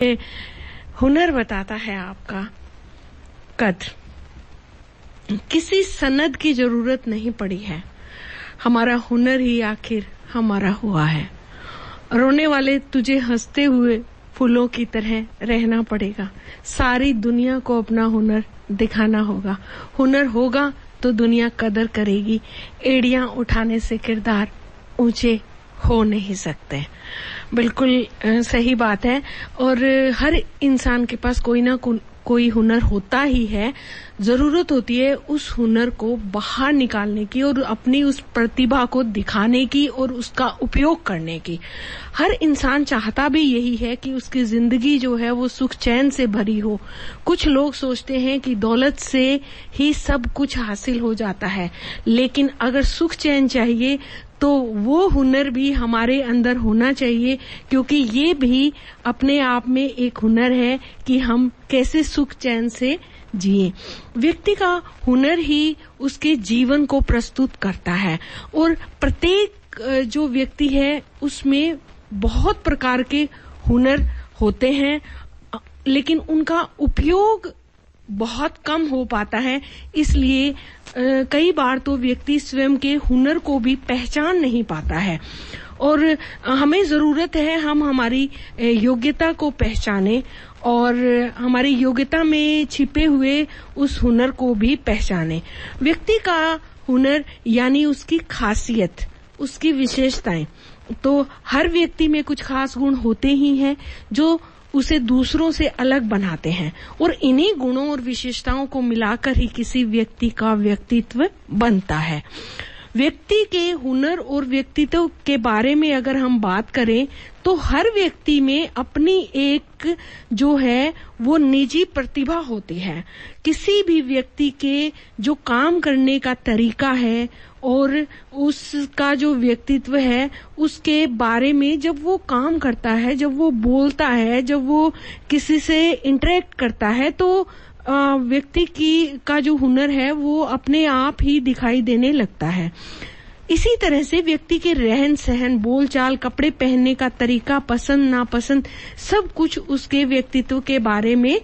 ये हुनर बताता है आपका कद्र। किसी सनद की जरूरत नहीं पड़ी है, हमारा हुनर ही आखिर हमारा हुआ है। रोने वाले तुझे हंसते हुए फूलों की तरह रहना पड़ेगा। सारी दुनिया को अपना हुनर दिखाना होगा। हुनर होगा तो दुनिया कदर करेगी। एड़ियां उठाने से किरदार ऊंचे हो नहीं सकते। बिल्कुल सही बात है। और हर इंसान के पास कोई ना कोई हुनर होता ही है। जरूरत होती है उस हुनर को बाहर निकालने की और अपनी उस प्रतिभा को दिखाने की और उसका उपयोग करने की। हर इंसान चाहता भी यही है कि उसकी जिंदगी जो है वो सुख चैन से भरी हो। कुछ लोग सोचते हैं कि दौलत से ही सब कुछ हासिल हो जाता है, लेकिन अगर सुख चैन चाहिए तो वो हुनर भी हमारे अंदर होना चाहिए, क्योंकि ये भी अपने आप में एक हुनर है कि हम कैसे सुख चैन से जिए। व्यक्ति का हुनर ही उसके जीवन को प्रस्तुत करता है और प्रत्येक जो व्यक्ति है उसमें बहुत प्रकार के हुनर होते हैं, लेकिन उनका उपयोग बहुत कम हो पाता है। इसलिए कई बार तो व्यक्ति स्वयं के हुनर को भी पहचान नहीं पाता है और हमें जरूरत है हम हमारी योग्यता को पहचाने और हमारी योग्यता में छिपे हुए उस हुनर को भी पहचाने। व्यक्ति का हुनर यानी उसकी खासियत, उसकी विशेषताएं, तो हर व्यक्ति में कुछ खास गुण होते ही हैं जो उसे दूसरों से अलग बनाते हैं और इन्हीं गुणों और विशेषताओं को मिलाकर ही किसी व्यक्ति का व्यक्तित्व बनता है। व्यक्ति के हुनर और व्यक्तित्व के बारे में अगर हम बात करें तो हर व्यक्ति में अपनी एक जो है वो निजी प्रतिभा होती है। किसी भी व्यक्ति के जो काम करने का तरीका है और उसका जो व्यक्तित्व है उसके बारे में जब वो काम करता है, जब वो बोलता है, जब वो किसी से इंटरेक्ट करता है तो व्यक्ति का जो हुनर है वो अपने आप ही दिखाई देने लगता है। इसी तरह से व्यक्ति के रहन सहन, बोलचाल, कपड़े पहनने का तरीका, पसंद नापसंद, सब कुछ उसके व्यक्तित्व के बारे में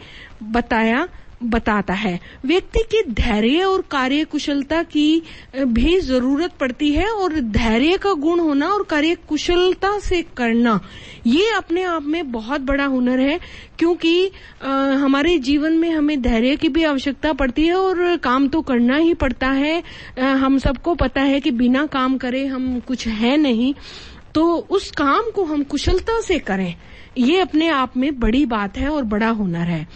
बताता है। व्यक्ति की धैर्य और कार्य कुशलता की भी जरूरत पड़ती है और धैर्य का गुण होना और कार्य कुशलता से करना ये अपने आप में बहुत बड़ा हुनर है, क्योंकि हमारे जीवन में हमें धैर्य की भी आवश्यकता पड़ती है और काम तो करना ही पड़ता है। हम सबको पता है कि बिना काम करे हम कुछ है नहीं, तो उस काम को हम कुशलता से करें, ये अपने आप में बड़ी बात है और बड़ा हुनर है।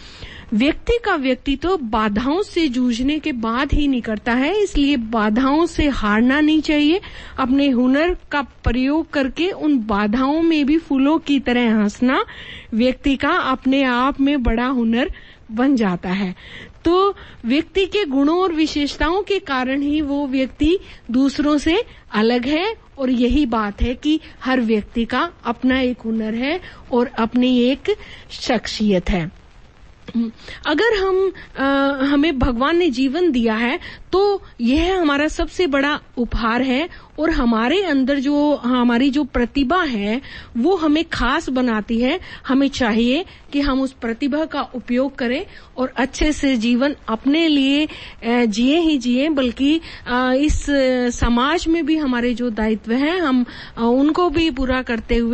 व्यक्ति का व्यक्तित्व बाधाओं से जूझने के बाद ही निकलता है, इसलिए बाधाओं से हारना नहीं चाहिए। अपने हुनर का प्रयोग करके उन बाधाओं में भी फूलों की तरह हंसना व्यक्ति का अपने आप में बड़ा हुनर बन जाता है। तो व्यक्ति के गुणों और विशेषताओं के कारण ही वो व्यक्ति दूसरों से अलग है और यही बात है कि हर व्यक्ति का अपना एक हुनर है और अपनी एक शख्सियत है। अगर हमें भगवान ने जीवन दिया है तो यह हमारा सबसे बड़ा उपहार है और हमारे अंदर जो हमारी जो प्रतिभा है वो हमें खास बनाती है। हमें चाहिए कि हम उस प्रतिभा का उपयोग करें और अच्छे से जीवन अपने लिए जिए ही जिए, बल्कि इस समाज में भी हमारे जो दायित्व हैं हम उनको भी पूरा करते हुए